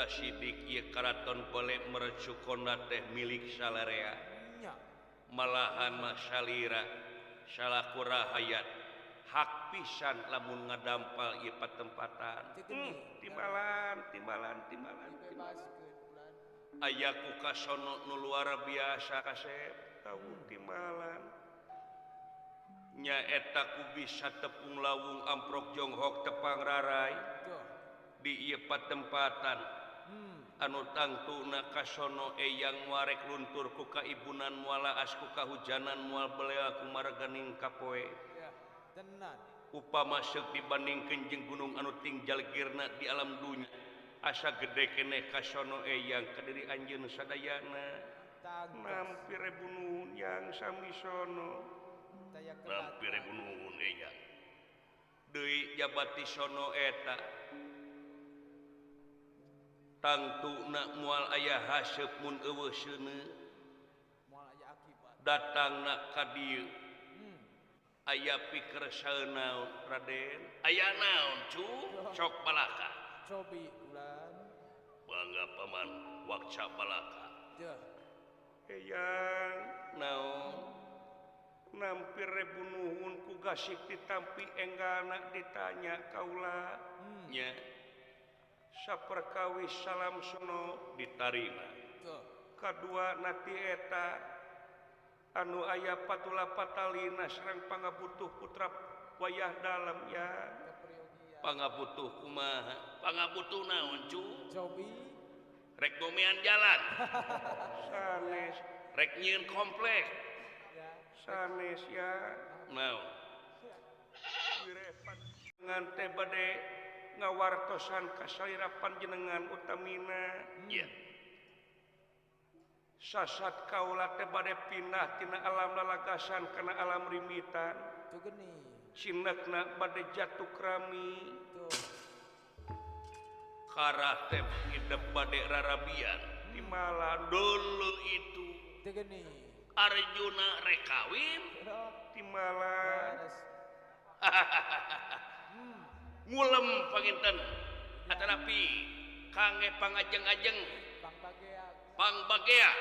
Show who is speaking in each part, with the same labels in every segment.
Speaker 1: ulah sidik ieu karaton boleh merecukonna teh milik salarea malahan masyalira salaku rahayat hak pisan lamun ngadampal ieu patempatan timbalan aya ku kasono nu luar biasa kasep tahu timbalan nyaeta ku bisa tepung lawung amprok jonghok tepang rarai di ieu patempatan anu tangtuna kasono eyang warek luntur ku kaibunan muala asku kahujanan mual belea ku marganing kapoe upama seuk dibandingkeun jeung gunung anu tinggal girna di alam dunya asa gede keneh kasono eyang kadiri anjeun sadayana nampir bunuhun yang sami sono nampir bunuhun eyang deui jabati sono eta tangtuna mual aya haseup mun eueuh seuneu datangna ka dieu aya pikeun saeunaun Raden aya naon cu sok balaka
Speaker 2: cobi bulan
Speaker 1: bangga paman wakca balaka eyang naon nampir bunuhun ku gasik ditampi enggana ditanya kaula nya saperkawis salam sono ditarima kadua nati eta anu aya patula patalina sareng pangabutuh putra wayah dalam ya pangabutuh kumaha pangabutuh naon cu
Speaker 2: cobi
Speaker 1: rek gomean jalan sanes rek nyieun komplek sanes ya naon wirepan ngante bade ngawartosan kasalira panjenengan utamina ya sasat kaula teh bade pindah tina alam lalagasan kana alam rimitan
Speaker 2: tuh geni
Speaker 1: sinekna bade jatuh krami karah teh hidup bade rarabian di malam dulu itu
Speaker 2: tuh geni
Speaker 1: Arjuna rekawin di malam ngulem panginten atanapi kange pangajeng-ajeng pangbagea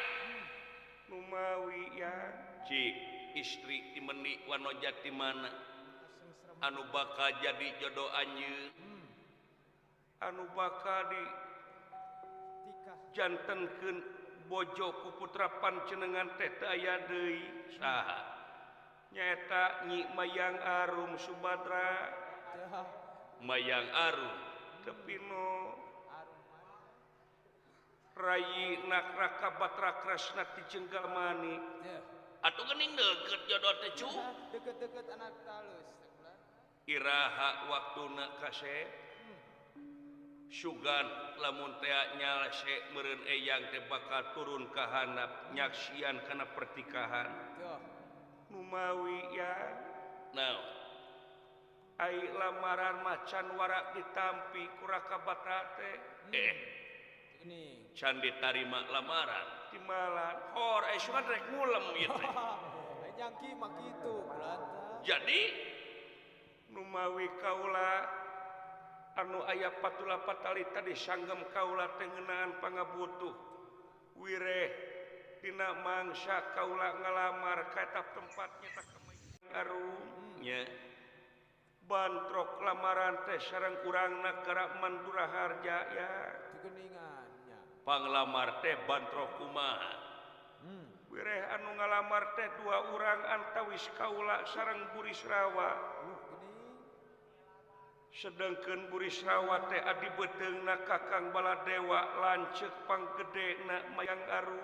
Speaker 1: numawi ya cik istri timeni wanojati mana anu bakal jadi jodoh anjeun anu bakal di jantenkeun bojo ku putra panjenengan teh teu aya deui saha nyaeta Nyi Mayang Arum Subadra Mayang Arum tepino Rayi Nakraka Batra Krasna ti Jenggal Manik atuh geuning deukeut jodoh teh cu
Speaker 2: deket-deket anak talus
Speaker 1: iraha waktuna kasep sugan lamun teh nyalase meureun eyang teh bakal turun ka handap nyaksian kana pertikahan numawi ya naon ai lamaran macan warak ditampi ku Raka Batra teh
Speaker 2: ini
Speaker 1: can ditarima lamaran timbalan hor sugan rek ngulem ieu teh
Speaker 2: jangki mah kitu bulan
Speaker 1: jadi numawi kaula anu aya patula patalita disanggem kaula teh ngeunaan pangabutuh wireh dina mangsa kaula ngalamar ka eta tempat nyata Arum nya bantrok lamaran teh sareng urangna kerak Mandura Harja ya
Speaker 2: geuningannya
Speaker 1: panglamar teh bantrok kumaha wireh anu ngalamar teh dua urang antawis kaula sareng Burisrawa sedengkeun Burisrawa teh adi beuteungna Kakang Baladewa lanceuk panggedena Mayang Arum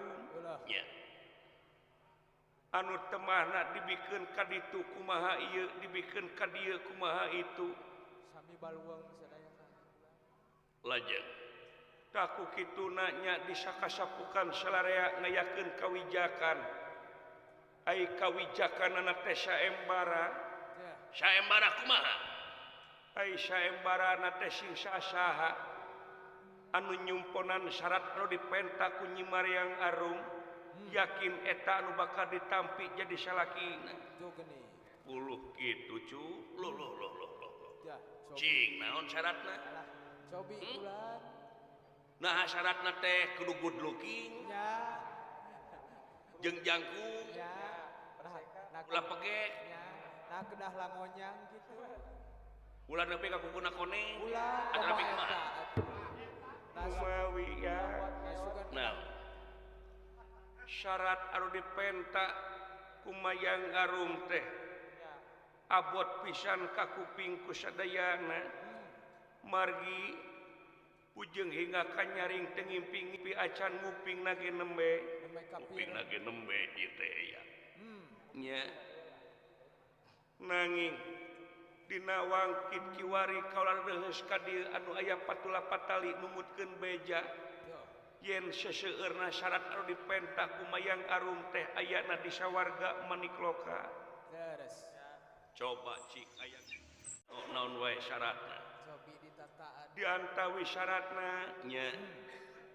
Speaker 1: nya anu temahna dibikeun ka ditu kumaha ieu dibikeun ka dieu kumaha itu
Speaker 2: sami baluang sadayana
Speaker 1: lajeng taku kituna nya disakasapukan salarea ngayakeun kawijakan ai kawijakanana teh saembara saembara kumaha ai saembarana teh sing saha anu nyumponan syarat anu dipenta ku Nyi Mayang Arum yakin eta anu bakal ditampi jadi salakina
Speaker 2: tuh geni
Speaker 1: puluh kitu cu loh
Speaker 2: ya
Speaker 1: cing naon syaratna
Speaker 2: cobi bulan
Speaker 1: nah syaratna teh kudu good looking
Speaker 2: nya
Speaker 1: jeung jangkung
Speaker 2: nya nah
Speaker 1: ulah pegek
Speaker 2: nya nah kedah lamonyang gitu
Speaker 1: ulah nepi ka kukuna koneng
Speaker 2: ulah
Speaker 1: atuh nepi
Speaker 2: eta
Speaker 1: kumaha kumawi ya nah syarat anu dipenta kumayang arum teh abot pisan ka kuping kusadayana margi ujung hingga ka nyaring teu ngimpi-ngimpi acan nguping nage nembe kuping nage nembe ieu teh ya nya nanging dina wangkit kiwari kaula reus ka dieu anu aya patula patali numutkeun beja yen seseueurna syarat anu dipenta kumayang arum teh ayana di sawarga Manikloka
Speaker 2: deres
Speaker 1: coba cik aya naon wae syaratna
Speaker 2: cobi ditataan
Speaker 1: diantawi syaratna nya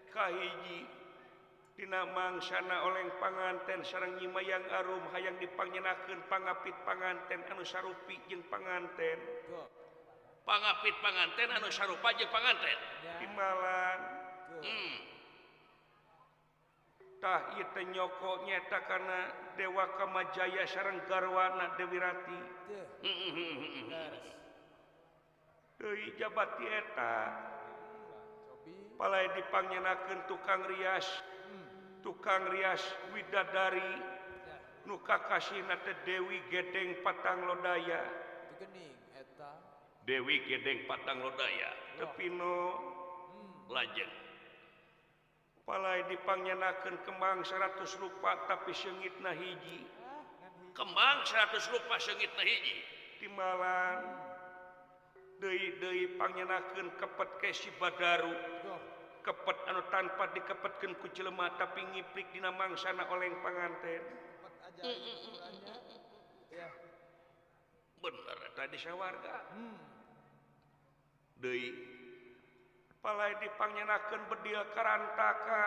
Speaker 1: kahiji dina mangsana oleng panganten sareng nyimayang arum hayang dipangyenakeun pangapit panganten anu sarupi jeung panganten pangapit panganten anu sarupa jeung panganten timbalan tah ieu teh nyoko nyata kana Dewa Kamajaya sareng garwana Dewi Rati deui jabati eta palai dipangyenakeun tukang rias widadari nu kakasihna teh Dewi Gedeng Patang Lodaya
Speaker 2: geuning eta
Speaker 1: Dewi Gedeng Patang Lodaya tepino lajeng palai dipangyenakeun kembang 100 rupa tapi seungitna hiji kembang 100 rupa seungitna hiji timbalan deui pangyenakeun kepet kesi badaru kepet anu tanpa dikepetkeun ku jelema tapi ngiplik dina mangsana oleng panganten bener eta di sawarga deui palai dipangyenakeun bedil karantaka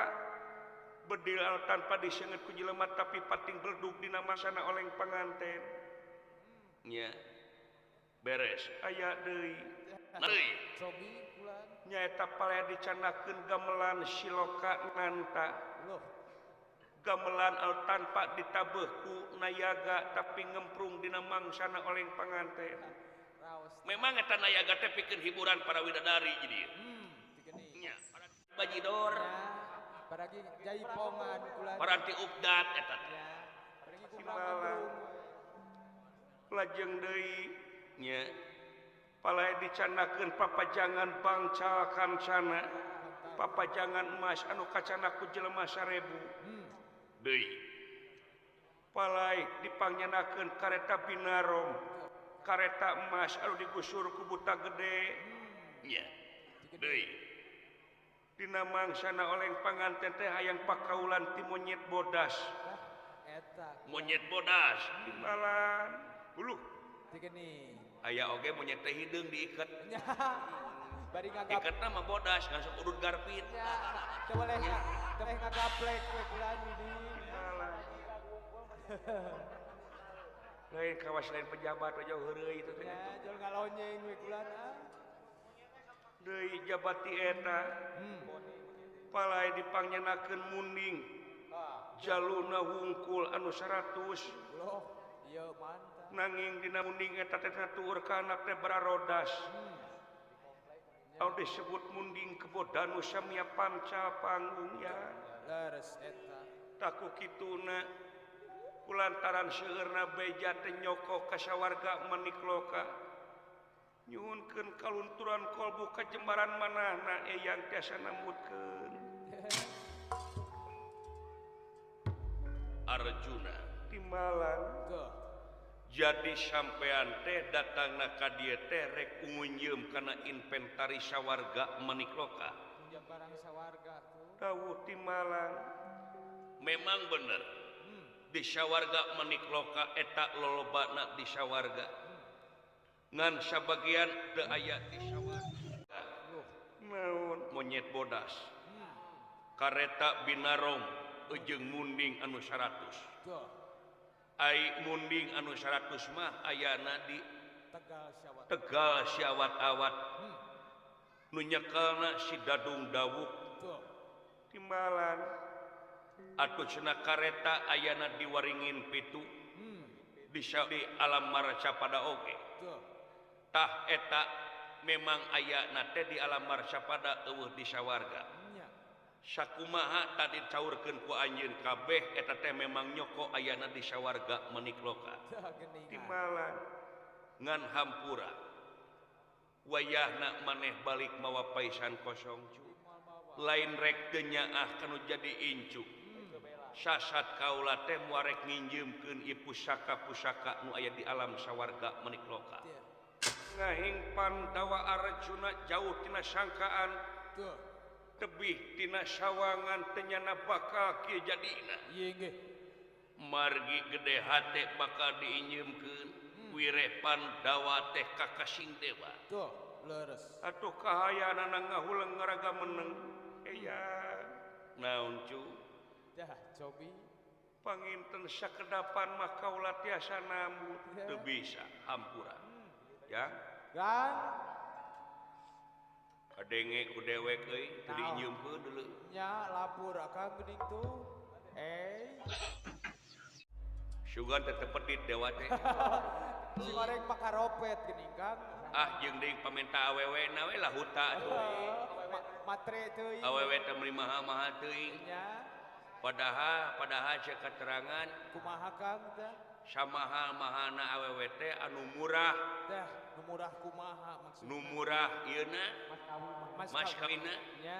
Speaker 1: bedil anu tanpa diseungeut ku jelema tapi pating beldug dina mangsana oleng panganten nya beres aya deui
Speaker 2: cobi bulan
Speaker 1: nyaeta palaya dicanakeun gamelan siloka nganta gamelan anu tanpa ditabeuh ku nayaga tapi ngemprung dina mangsana oleng panganten memang eta nayaga teh pikeun hiburan para widadari jadi nya bajidor
Speaker 2: paragi jaipongan bulan
Speaker 1: paranti ubdat eta teh
Speaker 2: paragi kumang
Speaker 1: lajeng deui nya palai dicanakeun papajangan bangcal kancana papajangan emas anu kacana ku jelema 1000 deui palai dipangyenakeun kareta binarom kareta emas anu digusur ku buta gede nya deui dina mangsana oleng panganten teh hayang pakaulan ti monyet bodas
Speaker 2: eta
Speaker 1: monyet bodas timbalan uluh
Speaker 2: geuning
Speaker 1: aya oge monyet teh hideung diiket
Speaker 2: nya bari ngagap
Speaker 1: iketna mah bodas langsung udut garpit
Speaker 2: nya teu boleh ngagaplek we bulan ini
Speaker 1: lain kawas lain pejabat aja heureuy itu teh
Speaker 2: nya jol ngalonyeng we bulan
Speaker 1: deui jabati eta palai dipangyenakeun munding jaluna hungkul anu 100
Speaker 2: loh ieu mantap
Speaker 1: nanging dina munding eta teh tueur kana teh bararodas anu disebut munding kebodanu samia panca panggung ya
Speaker 2: leres eta
Speaker 1: taku kituna kulantaran seueurna beja teh nyoko ka sawarga Manikloka nyuhunkeun kalunturan kolbu kajembaran manahna eyang tiasa nambutkeun Arjuna timbalan jadi sampean teh datangna ka dieu teh rek ngunyeum kana inventaris sawarga Manikloka
Speaker 2: pinjam barang sawarga tuh
Speaker 1: dawuh timbalan memang bener di sawarga Manikloka eta lolobana di sawarga ngan sabagian teu aya di sawarga naon monyet bodas kareta binarom jeung munding anu 100 ai munding anu 100 mah ayana di Tegal Syawat awat nu nyekelna si Dadung Dawuk timbalan atuh cenah kareta ayana diwaringin pitu bisa di alam marca pada oge tah eta memang aya nate di alam marca pada eueuh di sawarga sakumaha tadi caurkeun ku anjeun kabeh eta teh memang nyoko ayana di sawarga menikloka timbalan ngan hampura wayahna maneh balik mawa paisan kosong cu lain rek teu nyaah kanu jadi incuk sasat kaula teh muarek nginjeumkeun ieu pusaka-pusaka nu aya di alam sawarga menikloka ngahingpan dawa arjuna jauh tina sangkaan tebih tina sawangan teu nyana bakal kieu jadina margi gede hate bakal diinjeumkeun wireh Pandawa teh kakasing dewa atuh kahayanana ngahuleung ngaraga meneng eya naon cu
Speaker 2: cobi
Speaker 1: panginten sakedapan mah kaula tiasa nambut teu bisa hampura ya
Speaker 2: gan
Speaker 1: kadenge ku dewek euy teu diinjeumkeun deuleu
Speaker 2: nya lapur akang geuning tuh
Speaker 1: sugan teh pedit dewa teh
Speaker 2: si goreng pakaropet geuning Kang
Speaker 1: jeung deui pamenta awewena we lah huta atuh
Speaker 2: matre teuing
Speaker 1: awewe teh meuli mahal-mahal teuing
Speaker 2: nya
Speaker 1: padahal cek keterangan
Speaker 2: kumaha Kang teh
Speaker 1: samahal-mahalna awewe teh anu murah
Speaker 2: teh nu murah kumaha maksudna
Speaker 1: nu murah ieuna mas kawinna
Speaker 2: nya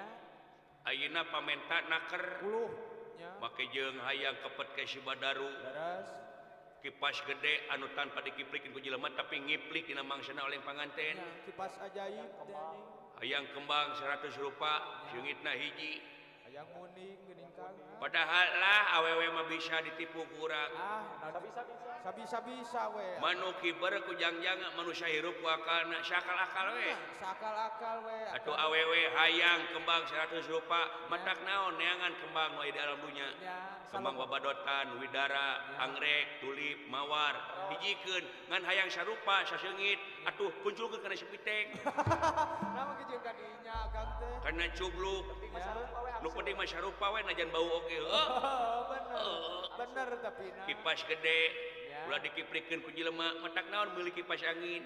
Speaker 1: ayeuna pamenta naker
Speaker 2: 10 nya
Speaker 1: make jeung hayang kepet ke si Badaru
Speaker 2: beres
Speaker 1: kipas gede anu tanpa dikiplikin ku jelema tapi ngiplik dina mangsana oleh panganten
Speaker 2: nya kipas ajaib teh
Speaker 1: hayang kembang 100 rupa seungitna hiji
Speaker 2: hayang muning geuning Kang
Speaker 1: padahal lah awewe mah bisa ditipu ku urang
Speaker 2: sabisa we
Speaker 1: manu kiber ku jangjang manusia hirup ku akalna sakal-akal we
Speaker 2: sakal-akal we
Speaker 1: atuh awewe hayang kembang 100 rupa matak naon neangan kembang nu aya di alam dunya kembang babadotan widara anggrek tulip mawar hijikeun ngan hayang sarupa saseungit atuh punculkeun kana sapitek
Speaker 2: namun kieu ka dinya Kang teh
Speaker 1: kana cubluk nu penting mah sarupa we najan bau oge
Speaker 2: bener tapi
Speaker 1: kipas gede ulah dikiplikeun ku jelema matak naon meuli kipas angin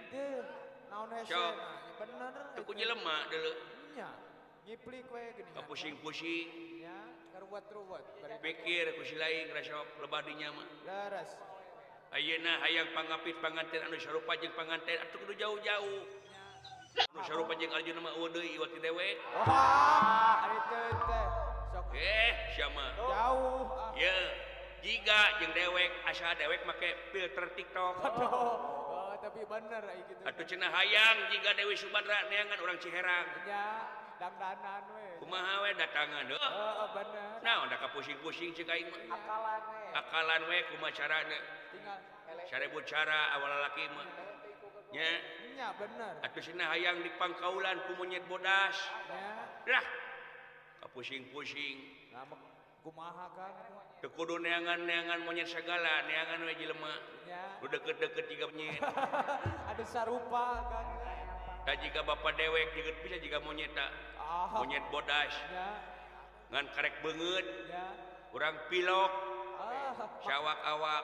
Speaker 2: naon hese bener
Speaker 1: teu ku jelema deuleu
Speaker 2: nya ngiplik we geuning
Speaker 1: pusing-pusing
Speaker 2: nya karuwat-ruwat
Speaker 1: pikir ku si lain rasa lebah dinya mah
Speaker 2: leres
Speaker 1: ayeuna hayang pangapit panganten anu sarupa jeung panganten atuh kudu jauh-jauh anu sarupa jeung aljuna mah eueuh deui iwat ti dewek
Speaker 2: ari teh sok
Speaker 1: sia mah
Speaker 2: jauh
Speaker 1: ye jiga jeung dewek asa dewek make filter TikTok
Speaker 2: tapi bener ai kitu
Speaker 1: atuh cenah hayang jiga Dewi Subadra neangan urang Ciherang
Speaker 2: nya dangdanan we
Speaker 1: kumaha we datangan
Speaker 2: bener
Speaker 1: naon da kapusing-pusing ceuk aing mah akalan we kumaha carana
Speaker 2: tinggal
Speaker 1: sarebu cara awal lalaki mah nya
Speaker 2: bener
Speaker 1: atuh cenah hayang dipangkaulan ku monyet bodas
Speaker 2: nya
Speaker 1: lah kapusing-pusing
Speaker 2: kumaha Kang
Speaker 1: teu kudu neangan-neangan monyet sagala neangan we jelema
Speaker 2: nya
Speaker 1: nu deket-deket jiga monyet
Speaker 2: ada sarupa Kang
Speaker 1: da jiga bapa dewek jeung bisa jiga monyet da monyet bodas
Speaker 2: nya
Speaker 1: ngan karek beungeut
Speaker 2: nya
Speaker 1: urang pilok cawak awak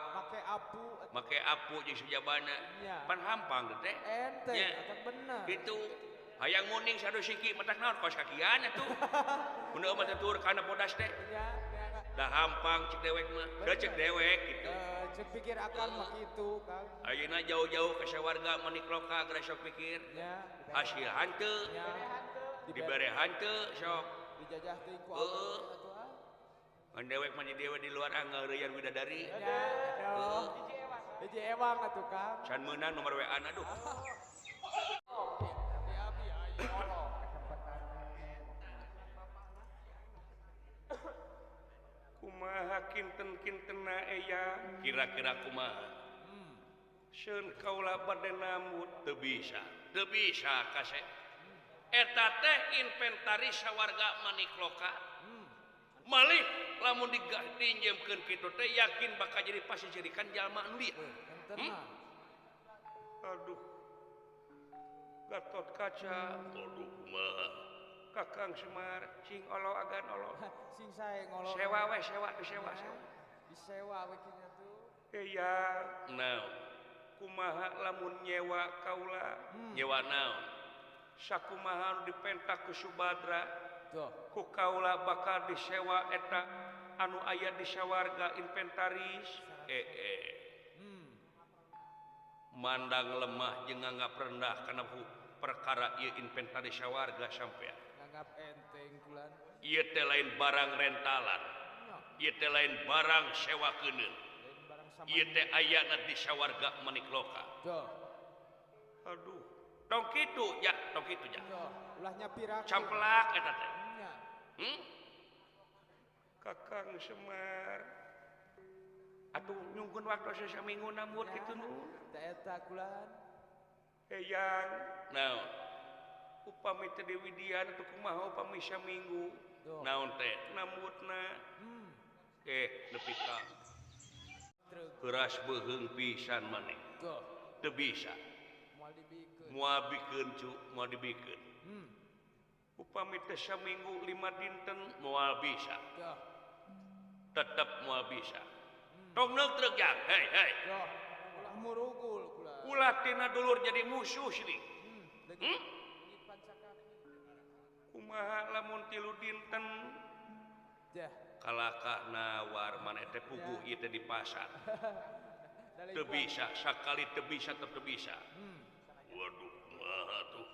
Speaker 1: make apu jeung sujabana pan hampang teh
Speaker 2: ente akan bener
Speaker 1: gitu hayang muning sadu siki matak naon kos kakian atuh mun mah tutur kana bodas teh dah hampang cek dewek mah da cek dewek gitu
Speaker 2: cek pikir akan mah kitu Kang
Speaker 1: ayeuna jauh-jauh ke sawarga menikloka geus sok pikir hasil hanteu dibere hanteu sok
Speaker 2: dijajah teuing ku Allah atuh
Speaker 1: ngan dewek mah dewe di luar ngareuyan widadari
Speaker 2: hiji ewang atuh Kang
Speaker 1: can meunang nomor WA na duh kumaha kinten-kintena eya kira-kira kumaha seun kaula bade namut teu bisa kase eta teh inventaris sawarga manikloka malih lamun diinjemkeun kitu teh yakin bakal jadi pasijirikan jalma anu lieu aduh Gatot Kaca aduh kumaha Kakang Semar sing olo agan olo
Speaker 2: Sing sae ngolong.
Speaker 1: sewa we sewa disewa sewa
Speaker 2: Disewa we kinya tuh.
Speaker 1: iya naon kumaha lamun nyewa kaula nyewa naon sakumaha anu dipentak ku Subadra
Speaker 2: Tuh.
Speaker 1: ku kaula bakal disewa eta anu aya di sawarga inventaris mandang lemah jeung nganggap rendah kana perkara ieu inventaris sawarga sampean
Speaker 2: Nganggap enteng kulan.
Speaker 1: ieu teh lain barang rentalan ieu teh lain barang sewakeun
Speaker 2: Lain barang sama.
Speaker 1: ieu teh ayana di sawarga manik loka
Speaker 2: Tuh.
Speaker 1: aduh tong kitu ya
Speaker 2: Tuh. Ulahnya pirak.
Speaker 1: camplak eta teh
Speaker 2: Nya.
Speaker 1: Kakang Semar atuh nyungkeun waktu saminggu namur kitu nu
Speaker 2: Da eta kulan.
Speaker 1: eyang naon upami teh Dewi Dian atuh kumaha upami saminggu
Speaker 2: Tuh.
Speaker 1: naon teh namutna nepi ka
Speaker 2: Truk.
Speaker 1: keras beuheung pisan maneh
Speaker 2: Tuh.
Speaker 1: teu bisa
Speaker 2: Moal dibikeun.
Speaker 1: moal bikeun cu moal dibikeun
Speaker 2: Hmm.
Speaker 1: upami teh saminggu 5 dinten moal bisa
Speaker 2: Tuh.
Speaker 1: tetep moal bisa tong neutreg ya hei
Speaker 2: Tuh. Ulah murugul kulan.
Speaker 1: ulah tina dulur jadi musuh sini
Speaker 2: Lagi pancakaki.
Speaker 1: kumaha lamun 3 dinten
Speaker 2: Dah.
Speaker 1: kalakah nawar mana teh puguh ieu teh di pasar
Speaker 2: Dari
Speaker 1: teu
Speaker 2: kulan.
Speaker 1: bisa sakali teu bisa teu bisa waduh kumaha tuh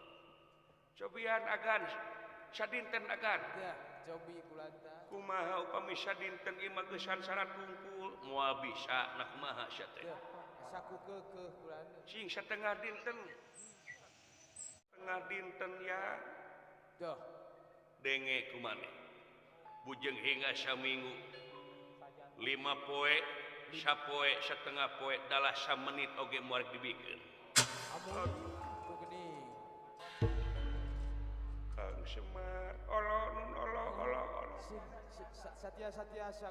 Speaker 1: cobian agan sadinten agan
Speaker 2: Dah. Cobi kulan ta.
Speaker 1: kumaha upami sadinten ieu mah geus syarat tungkul moal bisa na kumaha sia teh
Speaker 2: Tuh. Saku keukeuh kulan.
Speaker 1: sing setengah dinten ya
Speaker 2: Tuh.
Speaker 1: denge kumane bujeng hingga saminggu 5 poe sapoe setengah poe dalah samenit oge moal dibikeun
Speaker 2: Amun tuh gini.
Speaker 1: Kang Semar olo nun olo
Speaker 2: Satya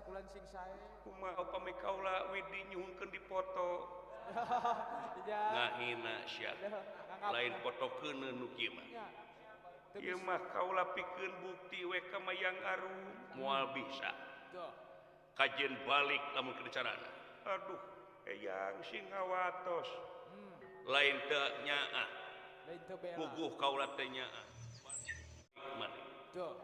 Speaker 2: kulan sing sae.
Speaker 1: kumaha upami kaula widi nyuhunkeun di foto
Speaker 2: Ya.
Speaker 1: ngahina sia lain fotokeun nu kieu mah
Speaker 2: Ya.
Speaker 1: ieu mah kaula pikeun bukti we ka Mayang Arum moal bisa
Speaker 2: Tuh.
Speaker 1: kajen balik lamun keur carana aduh eyang sing ngawatos lain teu nyaah
Speaker 2: Lain teu bela.
Speaker 1: puguh kaula teh nyaah maneh
Speaker 2: Tuh.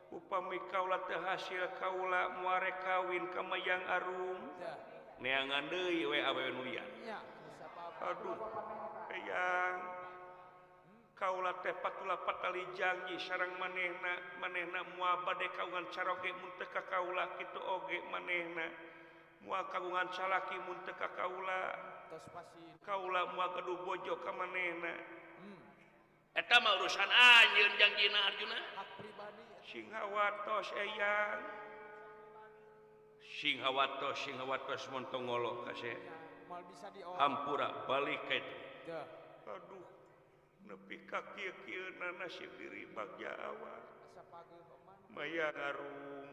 Speaker 1: upami kaula teh hasil kaula muare kawin ka Mayang Arum
Speaker 2: Dah.
Speaker 1: neangan deui we awewe nu liar
Speaker 2: Ya. Sapa-apa.
Speaker 1: aduh eyang kaula teh patula patali janji sareng manehna moal bade kagungan caroge mun teu ka kaula kitu oge manehna moal kagungan salaki mun teu ka kaula
Speaker 2: Tos pasin.
Speaker 1: kaula moal gaduh bojo ka manehna
Speaker 2: Hmm.
Speaker 1: eta mah urusan anjeun janjina Arjuna
Speaker 2: Hak pribadi.
Speaker 1: sing hawatos eyang sing hawatos montong ngolo kase
Speaker 2: Mal bisa diolah.
Speaker 1: hampura balik ka itu
Speaker 2: Tuh.
Speaker 1: aduh nepi ka kieu-kieuna nasib diri bagja awak
Speaker 2: Asa pageuh oman.
Speaker 1: Mayang Arum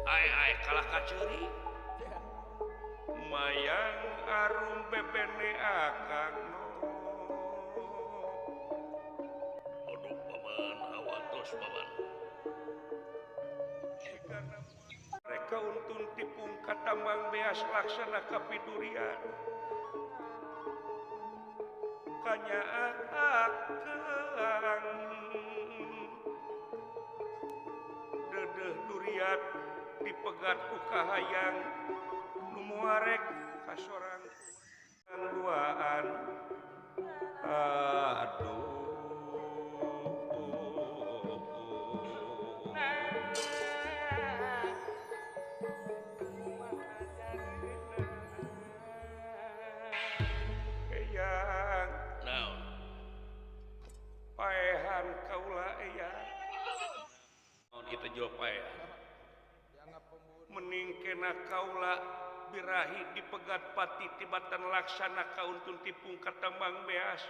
Speaker 1: ai kalah kaceuri
Speaker 2: Dah.
Speaker 1: Mayang Arum bebene akang no aduh paman awatos paman mereka untun tipung katambang beas laksana kapidurian kanyaakang dedeh duriat dipegat ku kahayang nu muarek ka sorang duaan aduh eyang naon paehan kaula eyang naon itu jual paehan
Speaker 2: Dianggap pembunuh.
Speaker 1: meningkena kaula birahi dipegat pati tibatan laksana kauntun tipung katambang beas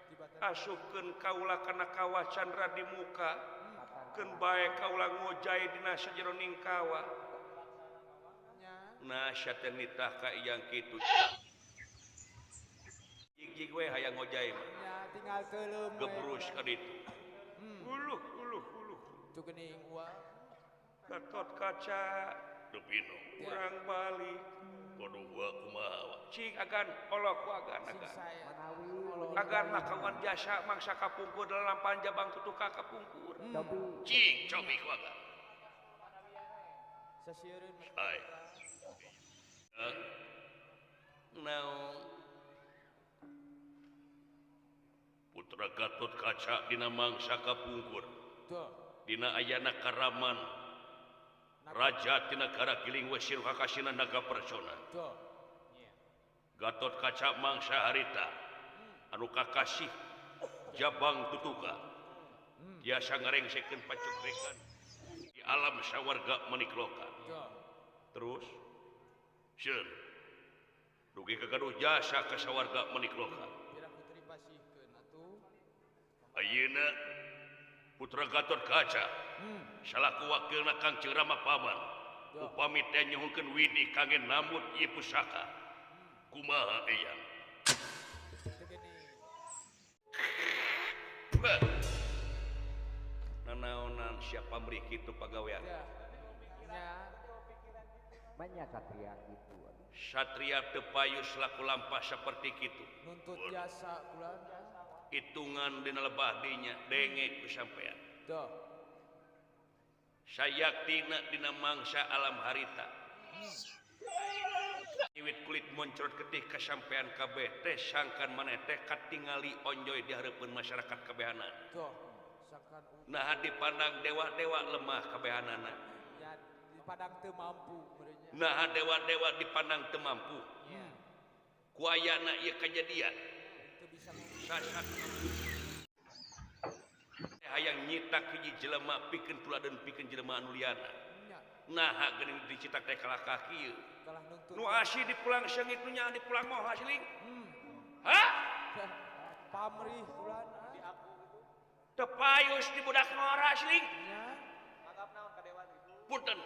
Speaker 2: Tiba-tiba.
Speaker 1: asukeun kaula kana kawah candra di muka keun bae kaula ngojai dina sajeroning kawah
Speaker 2: Nya.
Speaker 1: nah syaten nitah ka iyang kitu hiji gue hayang ngojai mah.
Speaker 2: Nya tinggal teuleum we.
Speaker 1: Gebrus ka ditu. Uluh.
Speaker 2: Tuh geuning uang.
Speaker 1: Gatot kaca Depino urang balik. Waduh gua kumaha. Cing agan olok ku agan. Agan mah kawan jasa mangsa kapungkur dalam panjabang tutuka kapungkur. Cing cobi ku agan.
Speaker 2: Sasiereun.
Speaker 1: Ai. Naon Putra Gatot Kaca dina mangsa kapungkur. Dina ayana Karaman Raja ti negara Giling Wesir Kakasina Naga Persona. Gatot Kaca mangsa harita anu kakasih Jabang Tutuka. Biasa ngarengsekeun pacukrekan di alam sawarga Manikloka. Terus sieun dugi kagaduh jasa ka sawarga Manikloka. Ayeuna Putra Gatot Kaca salaku wakilna Kang Ceurama Paman upami teh nyuhungkeun widi kangge namut ieu pusaka kumaha eyang nanaonan siapa meri kitu pagawean
Speaker 2: banyak satria gitu.
Speaker 1: Satria teu payu laku lampah saperti kitu
Speaker 2: Nuntut jasa bulan.
Speaker 1: Hitungan dina lebah dinya denge ku sampean.
Speaker 2: Tuh.
Speaker 1: Sayaktina dina mangsa alam harita. Iwit kulit moncrot getih ka sampean kabeh teh sangkan maneh teh katingali onjoy di hareupeun masyarakat kabehanan.
Speaker 2: Tuh. Sangkan
Speaker 1: Nah dipandang dewa-dewa lemah kabehanana.
Speaker 2: ya dipandang teu mampu merenya.
Speaker 1: Nah dewa-dewa dipandang teu mampu. Ku ayana ieu kajadian. Sasak hayang nyitak hiji jelema pikeun tuladeun pikeun jelema anu liana. Nah geuning dicitak teh kalaka kieu.
Speaker 2: Kalah nuntut.
Speaker 1: Nu asih dipulang seungit nu nya dipulang moh asling. Hah?
Speaker 2: Pamrih bulan.
Speaker 1: Teu payus di budak ngora asling.
Speaker 2: Nya. Anggap naon ka dewa itu.
Speaker 1: Punten,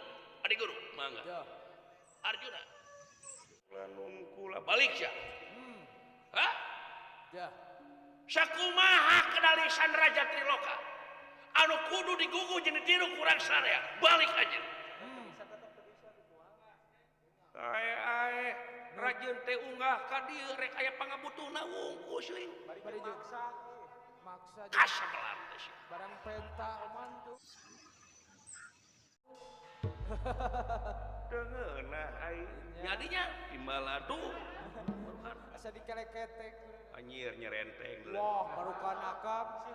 Speaker 1: adik guru, mangga.
Speaker 2: Tuh.
Speaker 1: Arjuna. Lanun kula balik sia. Hah?
Speaker 2: Dah.
Speaker 1: Sakumaha kedalisan Raja Triloka anu kudu digugu jeung ditiru kurang sarea balik aja. Ae Rajeun teh unggah ka dieu rek aya pangabutuhna wungkus leuing.
Speaker 2: Bari maksa
Speaker 1: Kasabelan teh sia.
Speaker 2: barang penta mantu.
Speaker 1: Deungeunah aing nyadinya timbala tuh.
Speaker 2: Asa dikeleketek.
Speaker 1: Anjir nyerenteng.
Speaker 2: Wah, barukan akam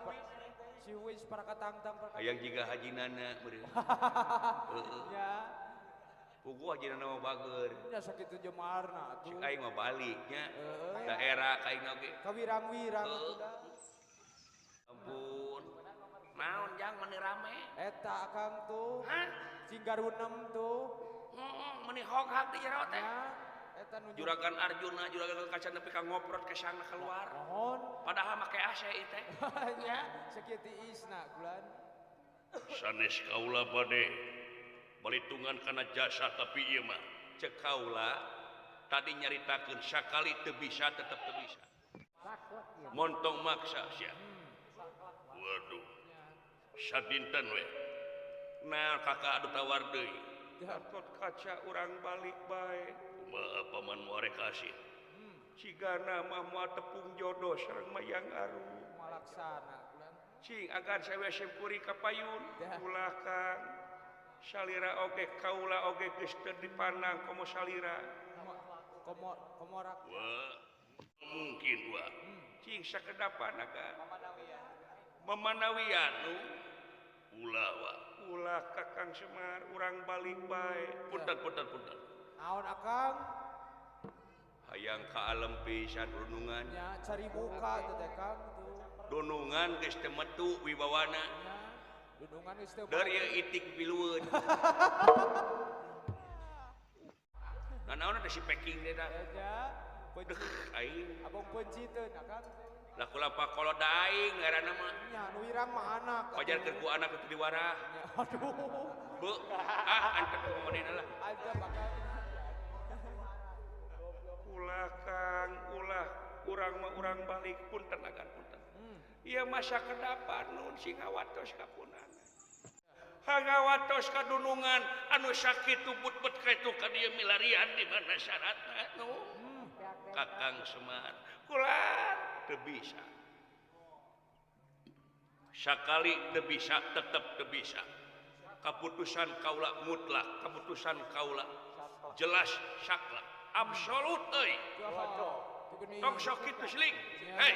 Speaker 2: si Wis para katangtang para.
Speaker 1: Hayang jiga hajinana meureun. Heeh.
Speaker 2: Ya.
Speaker 1: Puguh hajinana mah bageur.
Speaker 2: Nya sakitu jemarna
Speaker 1: Cik
Speaker 2: tuh.
Speaker 1: aing mah baliknya. Daerah ka aing oge.
Speaker 2: Kawirang-wirang atuh da.
Speaker 1: Ampun. Naon jang meni rame?
Speaker 2: Eta akang tuh.
Speaker 1: Hah?
Speaker 2: Cinggarunem tuh.
Speaker 1: Meni hoghag di jero teh.
Speaker 2: Ya. Eta nu
Speaker 1: Juragan Arjuna, juragan Kaca nepi ka ngoprot ke sana keluar.
Speaker 2: mohon.
Speaker 1: Padahal make AC ieu teh.
Speaker 2: Nya sakitu isna bulan.
Speaker 1: Sanes kaula bade balitungan kana jasa tapi ieu mah ceuk kaula tadi nyaritakeun sakali teu bisa tetep teu bisa. Montong maksa sia. Waduh. Sadinten we. Nah kakak adu tawar deui. Gatot Kaca urang balik bae. Kumaha paman moare kasih. Cigana mah moal tepung jodoh sareng mayang aru.
Speaker 2: Malaksana bulan.
Speaker 1: Cing agan sawe sempuri ka payun. Ulah Kang. Salira oge kaula oge geus teu dipandang komo salira.
Speaker 2: Komorak.
Speaker 1: Wah. Mungkin wah. Cing sakedapan agan. Memanawian nu ulah wah. Ulah Kakang Semar urang balik bae. Punten.
Speaker 2: Naon akang?
Speaker 1: Hayang ka alam pisan runungan.
Speaker 2: Nya cari muka teh teh Kang tuh.
Speaker 1: Dunungan geus teu metu wibawana.
Speaker 2: Nya dudungan geus teu.
Speaker 1: Dari itik pilueun. Nah naon ada si packing teh da.
Speaker 2: Ya, penci.
Speaker 1: Aing
Speaker 2: Abang penci teh akang.
Speaker 1: laku lampa kolot daing ngaranna mah.
Speaker 2: Nya nu irang mah anak.
Speaker 1: Pajarkeun ku anak itu diwarah.
Speaker 2: Nya, aduh.
Speaker 1: Beu, antep ku ngomongin lah.
Speaker 2: Ada bakal.
Speaker 1: Ulah Kang, urang mah urang balik punten agan punten. Ieu masa kedapan nun sing ngawatos kapunan. Hangawatos kadunungan anu sakitu but-but kaitu ka dieu milarian di mana syaratna nu Kakang Semar kula teu bisa. Sakali teu bisa tetep teu bisa. Kaputusan kaula mutlak, kaputusan kaula jelas saklek, absolut euy. Tong sok kitu siling. Hei.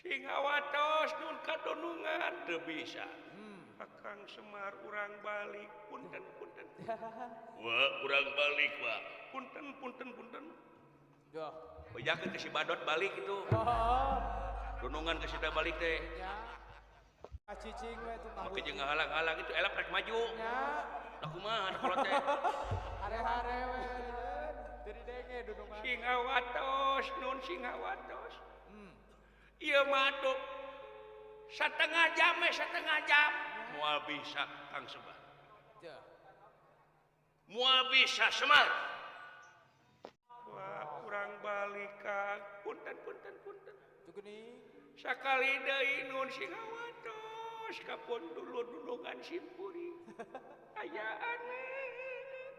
Speaker 1: Sing ngawatos nun kadunungan teu bisa. Kakang Semar urang balik punten. Wah, urang balik wah. Punten.
Speaker 2: Yo.
Speaker 1: Bejakeun ke si Badot balik itu. Dunungan ke sida balik teh.
Speaker 2: Cicing we tuh
Speaker 1: Make jeung ngahalang-halang itu elap rek maju.
Speaker 2: nya.
Speaker 1: Da kumaha da kolot teh.
Speaker 2: Hare-hare we. Jadi denge dudungan.
Speaker 1: Sing ngawatos nun sing ngawatos. Ieu mah tuh setengah jam. Moal bisa Kang Semar.
Speaker 2: Yo.
Speaker 1: Moal bisa Semar. Wah, urang balik ka punten.
Speaker 2: Tuh geuning.
Speaker 1: Sakali deui nun sing ngawatos ka dulungan simpuri. Ayaan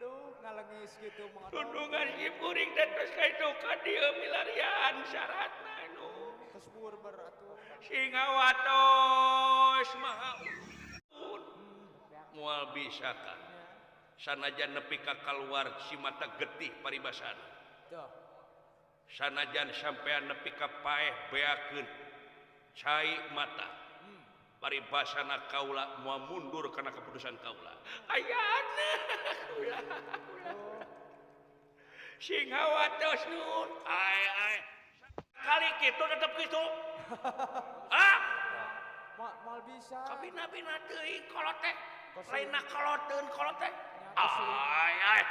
Speaker 2: Duh, ngalengis gitu mah.
Speaker 1: dulungan simpuri tetes kaitu ka dieu milarian syaratna nu
Speaker 2: Terus bur beratuh.
Speaker 1: sing ngawatos maha moal bisa kan sanajan nepi ka kaluar si mata getih paribasana
Speaker 2: Tuh.
Speaker 1: sanajan sampean nepi ka paeh beakeun cai mata paribasana kaula moal mundur karena keputusan kaula ayana sing ngawatos nun ay kali kitu tetep kitu
Speaker 2: Mal bisa.
Speaker 1: kabina-bina teuing kolot teh lainna kolot teh ay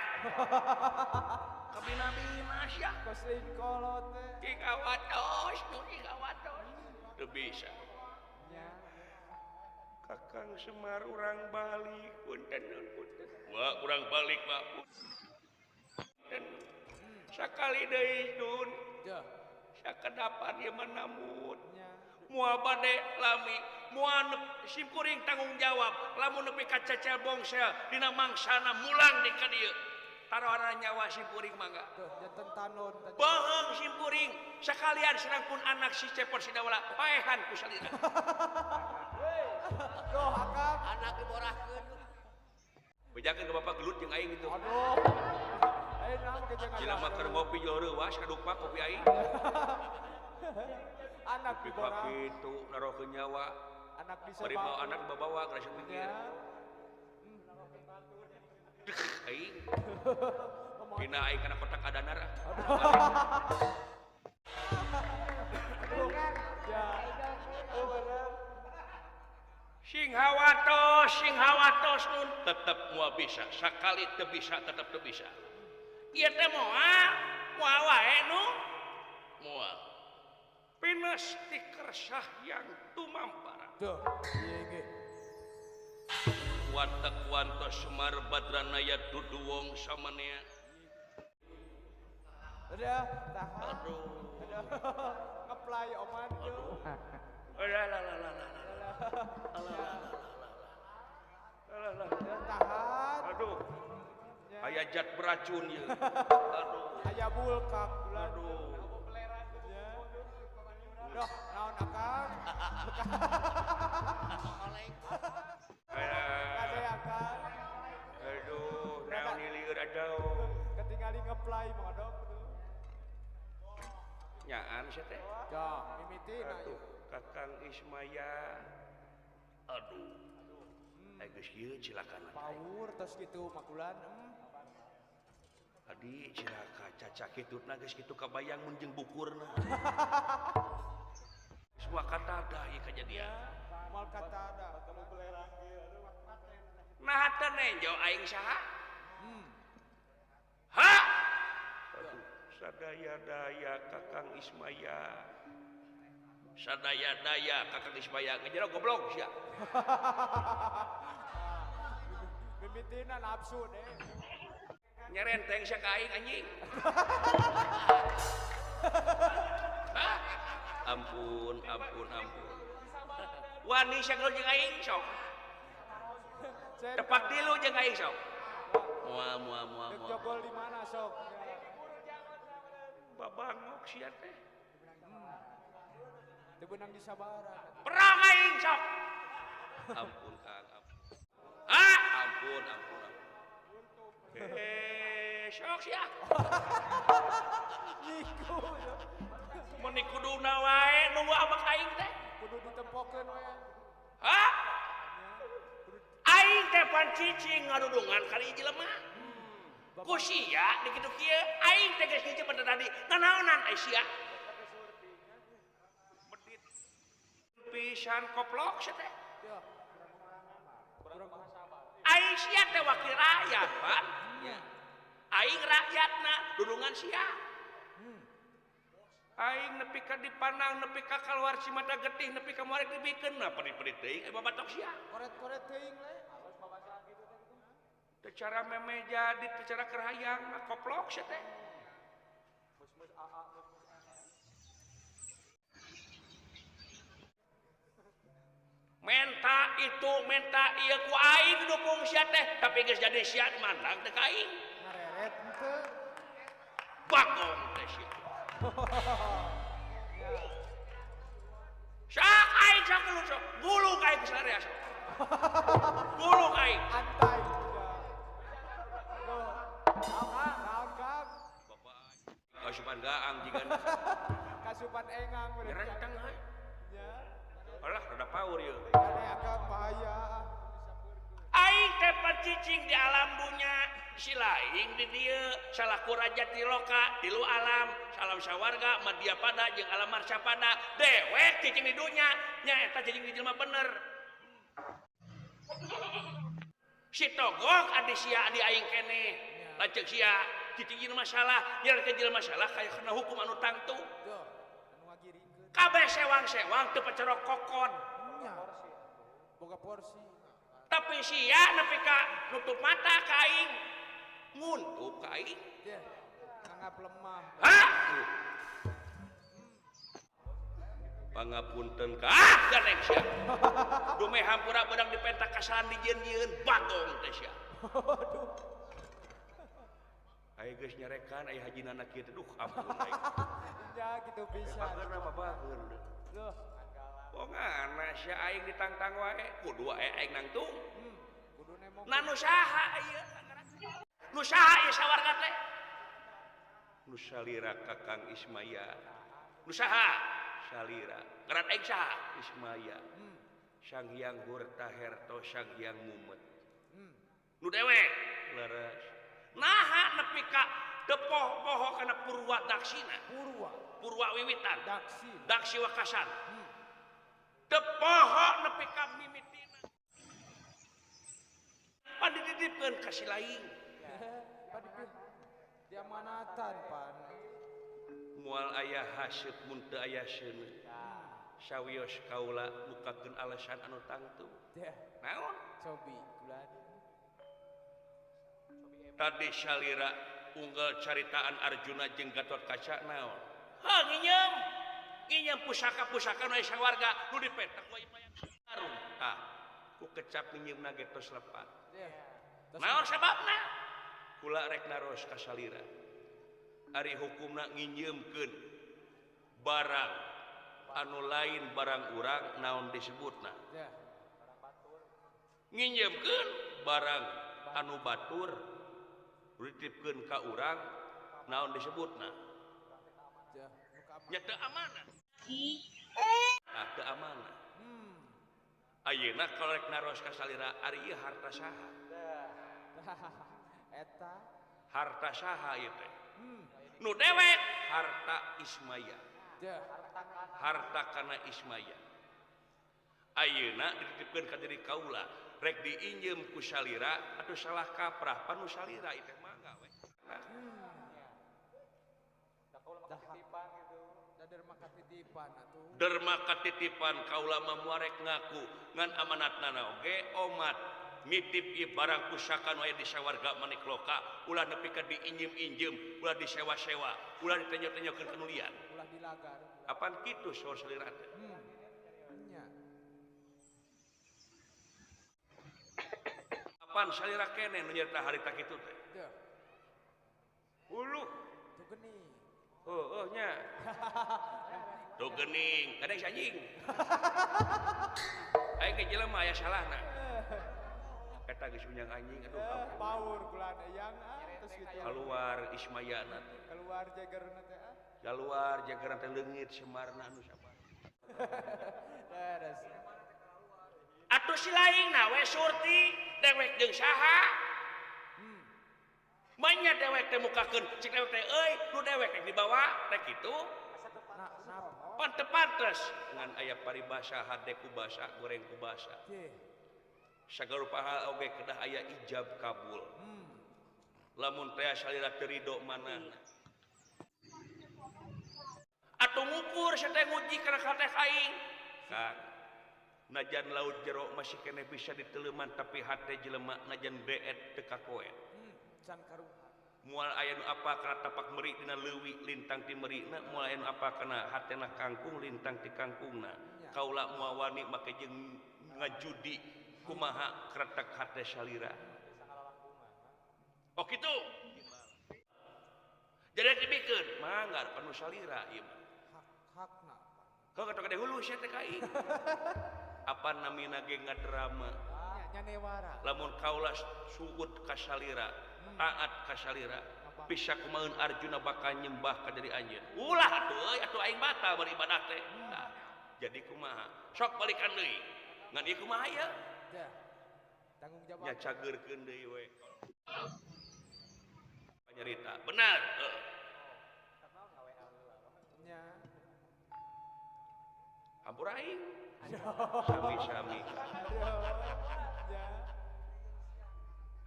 Speaker 1: kabina-bina sia
Speaker 2: Koslin kolot teh.
Speaker 1: sing ngawatos teu bisa
Speaker 2: Nya.
Speaker 1: Kakang Semar urang balik punten. Wah, urang balik Pak. Punten. Sakali deui nun
Speaker 2: Yo.
Speaker 1: sakedapan ieu mah namun
Speaker 2: Nya.
Speaker 1: moal bade lami moal simkuring tanggung jawab lamun nepi ka cecel bongsel dina mangsana mulang di ka dieu taruhana nyawa simkuring mangga
Speaker 2: Tuh, janten tanon.
Speaker 1: baheung simkuring sakalian serang pun anak si Cepot Sidawala paehan ku salira
Speaker 2: Duh, akang.
Speaker 3: anak diborahkeun
Speaker 1: bejakeun ke bapak gelut jeung aing gitu
Speaker 2: Aduh. Naon ke jangan.
Speaker 1: Cilama keur ngopi jual reuwas kadukpak kopi aing
Speaker 2: Anak
Speaker 1: kopi
Speaker 2: diborang.
Speaker 1: itu narokeun nyawa
Speaker 2: Anak
Speaker 1: bari mau
Speaker 2: disebab.
Speaker 1: anak babawa geus pikir aing dina aing kana kotak adanar
Speaker 2: Ya. Oh, bener.
Speaker 1: sing hawatos nun tetep moal bisa sakali teu bisa tetep teu bisa ieu teh moal wae nu moal pines ti kersah yang tumampara
Speaker 2: Tuh, iya ge.
Speaker 1: watak wantos Semar Badranaya dudu wong samanea
Speaker 2: Udah, tahan.
Speaker 1: aduh
Speaker 2: Ngeplay oman tuh. Udah tahan.
Speaker 1: aduh
Speaker 2: Ya.
Speaker 1: aya zat beracun ya aduh
Speaker 2: Aya bulkak bulan.
Speaker 1: aduh
Speaker 2: Ya. Duh, naon akang? Kade akang.
Speaker 1: aduh naon lieur aduh
Speaker 2: Ketinggali ngeplay modok tuh.
Speaker 1: nyaan sia teh
Speaker 2: Ya, mimitina
Speaker 1: aduh
Speaker 2: yuk.
Speaker 1: Kakang Ismaya aduh geus kieu silakan
Speaker 2: Power tos gitu makulan.
Speaker 1: adi cilaka caca kitutna geus kitu kabayang mun jeung bukurna semua kata ada ieu kejadian
Speaker 2: Mal kata ada.
Speaker 1: nah teh nenjo aing saha ha aduh sadaya-daya Kakang Ismaya sadaya-daya Kakang Ismaya ngejero goblok sia
Speaker 2: Mimitina nafsu deh.
Speaker 1: nyerenteng sia ka aing anjing Ampun. Wani sageul jeung aing sok. Tepak tilu jeung aing sok. Mual.
Speaker 2: Jogol di mana sok?
Speaker 1: Babangok sia teh.
Speaker 2: Teu beunang di Sabaran.
Speaker 1: Perang aing sok. Ampun Kang. Ampun. Sok sia.
Speaker 2: Niku.
Speaker 1: Mun kuduna wae nunggu abak aing teh.
Speaker 2: Kudu ditempokeun we.
Speaker 1: Aing teh pan cicing ngadudungan kali jelema. Ku sia di kitu kieu aing teh geus hiji pada tadi. Nanaonan ai sia? Bedit pisan koplok sia teh. Aing sia teh wakil rakyat, Pan. Aing rakyatna dudungan sia. Aing nepi ka dipandang, nepi ka kaluar Cimada Getih, nepi ka muarek dibikeun na pedit-pedit teuing babatok sia.
Speaker 2: Koret-koret teuing le.
Speaker 1: Teu cara meme jadi, teu cara kerhayang koplok sia teh. Menta ieu ku aing dukung sia teh, tapi geus jadi sia mandang teh ka aing.
Speaker 2: Ngareret henteu.
Speaker 1: Bagong teh sia. Sak aing sak lu sok, gulung aing ke salarea sok. Gulung aing.
Speaker 2: Antai. Loh. Naon Kang?
Speaker 1: Bapak kasupan gaang jigan.
Speaker 2: Kasupan engang bener.
Speaker 1: Renteng euy.
Speaker 2: Ya.
Speaker 1: Alah rada paur ieu.
Speaker 2: Kane agak bahaya.
Speaker 1: Aing teh cicing di alam dunya, si laing di dieu salaku raja tiloka, tilu alam, salam sawarga, madya pada jeung alam marsha pada, dewek cicing di dunya, nya eta cicing di jelema bener. Si togok adi sia adi aing kene, lanceuk sia cicing jelema salah, nya ke jelema salah kaya kena hukum anu tangtu.
Speaker 2: Tuh, anu ngagirikeun.
Speaker 1: Kabeh sewang-sewang teu pacerok kokon.
Speaker 2: Nya. Boga porsi.
Speaker 1: Tapi sia nepi ka nutup mata ka aing. Nguntup ka aing.
Speaker 2: Ya. Nganggap lemah.
Speaker 1: Pangapunten ka ganeng sia. Dume hampura beudang dipentak kasahan dijieun-jieun bagong teh sia. Aya geus nyarekan aya hajinana kieu teh duh ampun aing.
Speaker 2: Ya gitu bisa.
Speaker 1: Bageurna mah bageur.
Speaker 2: Loh.
Speaker 1: Pongana sia aing ditangtang wae kudu aing nangtung.
Speaker 2: Kudu nemok.
Speaker 1: Na nu saha ieu? Nu saha ieu sawarga teh? Nu salira Kakang Ismaya. Nu saha? Salira. Ngaran aing saha? Ismaya. Sang Hyang Hurtaherto, Sang Hyang Mumet. Nu dewek leres. Naha nepi ka teu poho kana Purwa Daksina. Purwa wiwitan. Daksi wakasan. Teu poho nepi ka mimitina. Padididipkeun ka si laing.
Speaker 2: Diamanatan pan.
Speaker 1: Moal aya haseup mun teu aya seuneu. Sawios kaula mukakeun alasan anu tangtu. Naon?
Speaker 2: Cobi kulan.
Speaker 1: Tadi salira unggal caritaan Arjuna jeung Gatotkaca naon? Nginjem pusaka-pusaka nu aya sawarga nu dipetak ku mayang Arung. Tah, ku kecap nginjemna ge tos lepat. Naon sababna? Kula rek naros ka salira. Ari hukumna nginjemkeun barang anu lain barang urang naon disebutna? Nginjemkeun barang anu batur dititipkeun ka urang naon disebutna? Nya teu amanah. Teu amanah. Ayeuna kalau rek naros ka salira ari ieu harta saha?
Speaker 2: Eta
Speaker 1: Harta saha ieu teh? Nu dewek harta Ismaya. Harta kana Ismaya. Ayeuna dititipkeun ka diri kaula, rek diinjem ku salira atuh salah kaprah panu salira ieu teh mangga we. Derma katitipan kaula mah muarek ngaku ngan amanatna oge omat nitip ieu barang pusaka nu aya di sawarga manik loka ulah nepi ka diinjem-injem ulah disewa-sewa ulah ditenyo-tenyokeun kenulian
Speaker 2: ulah dilagar
Speaker 1: apaan kitu saur salira teh
Speaker 2: nya
Speaker 1: apaan salira kene nu nyarita harita kitu teh
Speaker 2: teu
Speaker 1: uluh
Speaker 2: tuh geni
Speaker 1: oh nya tuh gening kadang si anjing aing ke jelema aya salahna eta geus unyang anjing aduh ampun
Speaker 2: power kulana yang terus gitu
Speaker 1: keluar ismayana
Speaker 2: keluar jagerna teh
Speaker 1: keluar jageran teh leungit semarna anu sabar
Speaker 2: beres
Speaker 1: atuh si laingna we surti dewek jeung saha banyak dewek teh mukakeun cik dewek teh euy nu dewek teh dibawa teh kitu pantes ngan aya paribasa hade ku basa goreng ku basa sagarupaha oge kedah aya ijab kabul lamun teh salira teu ridho manehna atuh ngukur sateh nguji kana kateh aing kang najan laut jero masih kene bisa diteuleman tapi hate jelema najan beet teu kakoet
Speaker 2: can karuha
Speaker 1: moal aya nu apa kana tapak meri dina leuwih lintang ti merina moal aya nu apa kana hatena kangkung lintang ti kangkungna kaula moal wani make jeung ngajudi kumaha kretek hate salira oh kitu jadi dibikeun mangga panu salira ieu
Speaker 2: hakna
Speaker 1: kau kata kade hulu sia teh kai apa namina ge ngadrama
Speaker 2: nya newara
Speaker 1: lamun kaula suud ka salira taat ka salira bisa kumaeun Arjuna bakal nyembah ka diri anjeun ulah atuh euy atuh aing batal beribadah teh nah, jadi kumaha sok balikan deui ngan ieu kumaha ya
Speaker 2: tanggung jawab
Speaker 1: nya cageurkeun deui we nyarita benar
Speaker 2: nya
Speaker 1: hampura aing sami-sami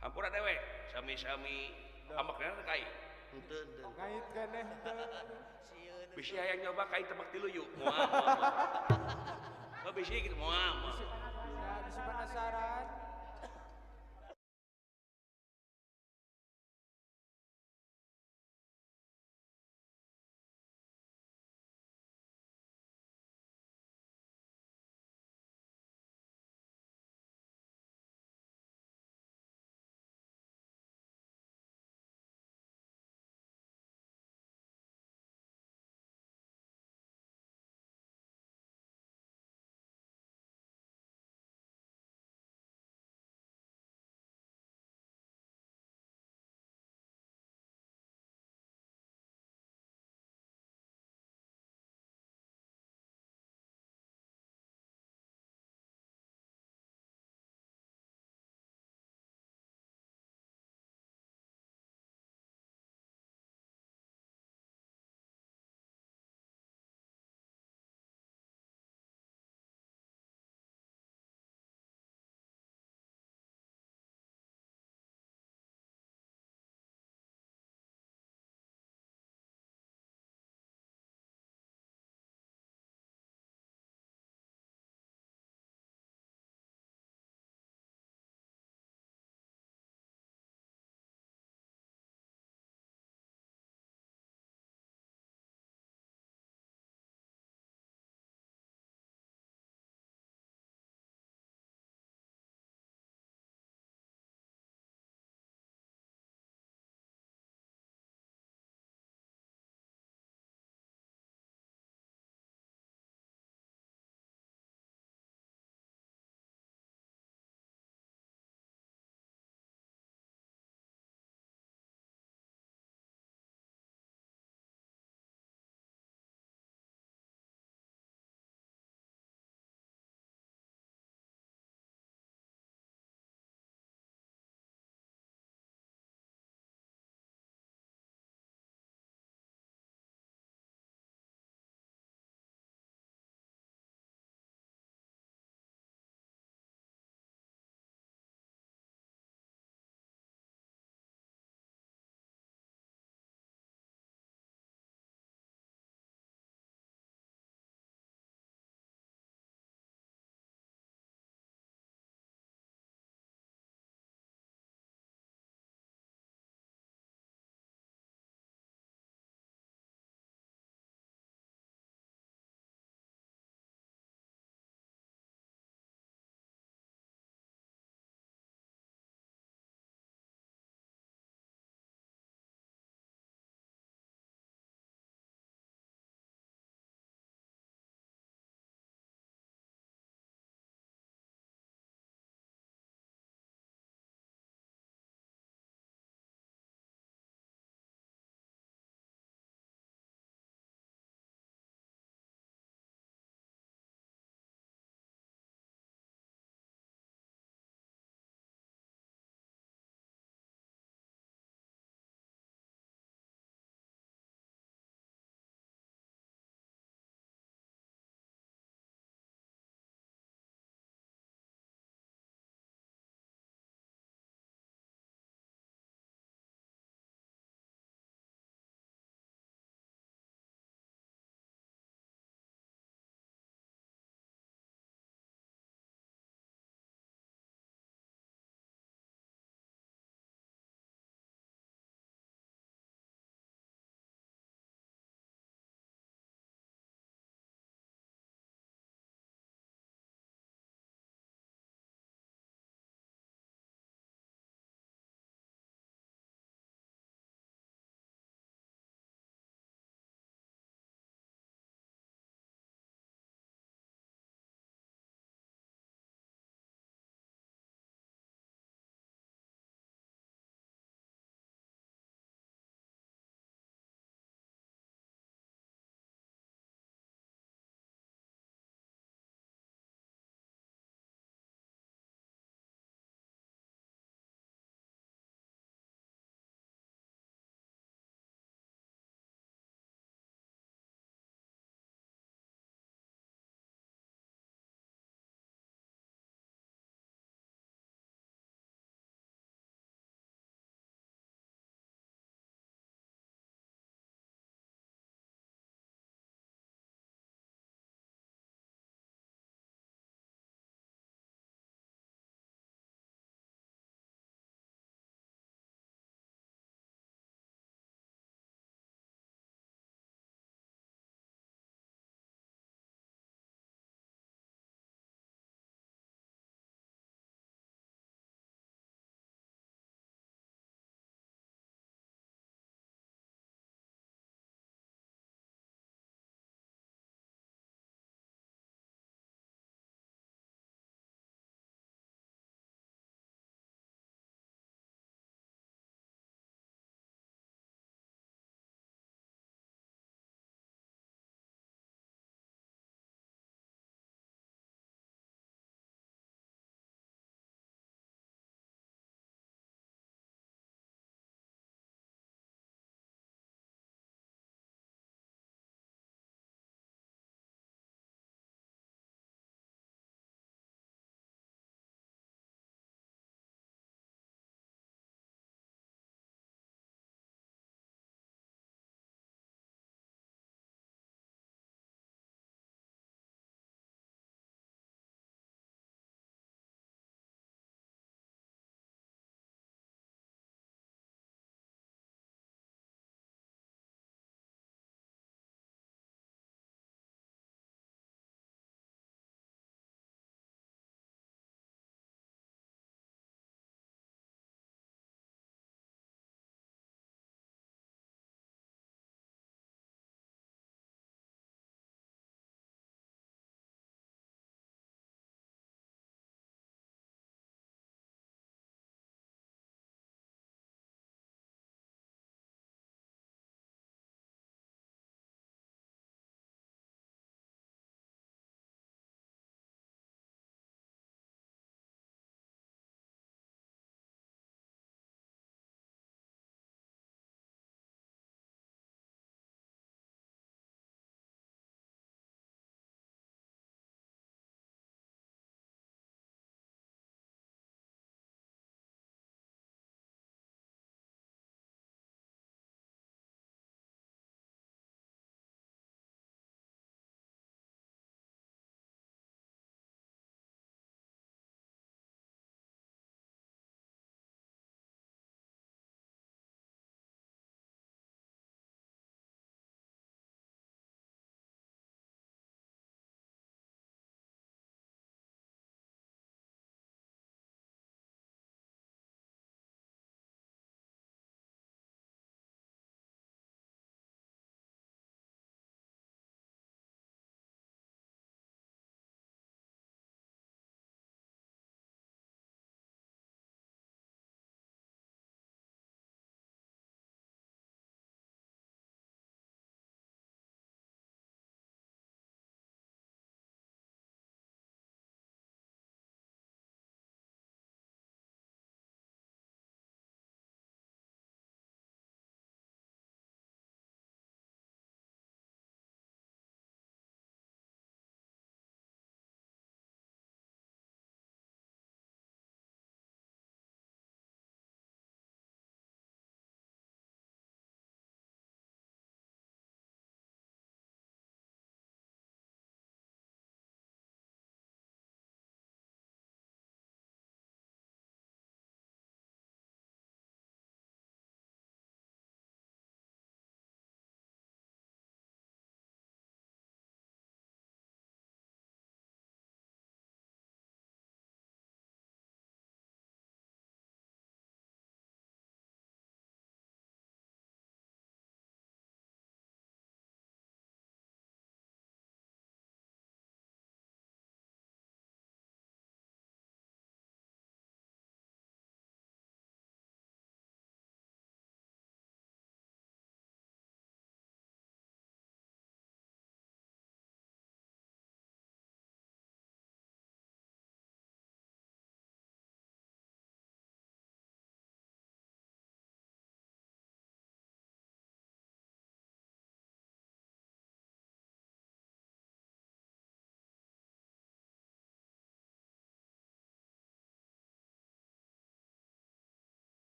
Speaker 1: hampura dewek sami-sami amakna kai henteu
Speaker 2: ngait keneh
Speaker 1: bisi hayang nyoba kai tebak tilu yuk moal bisi gitu moal
Speaker 2: bisi penasaran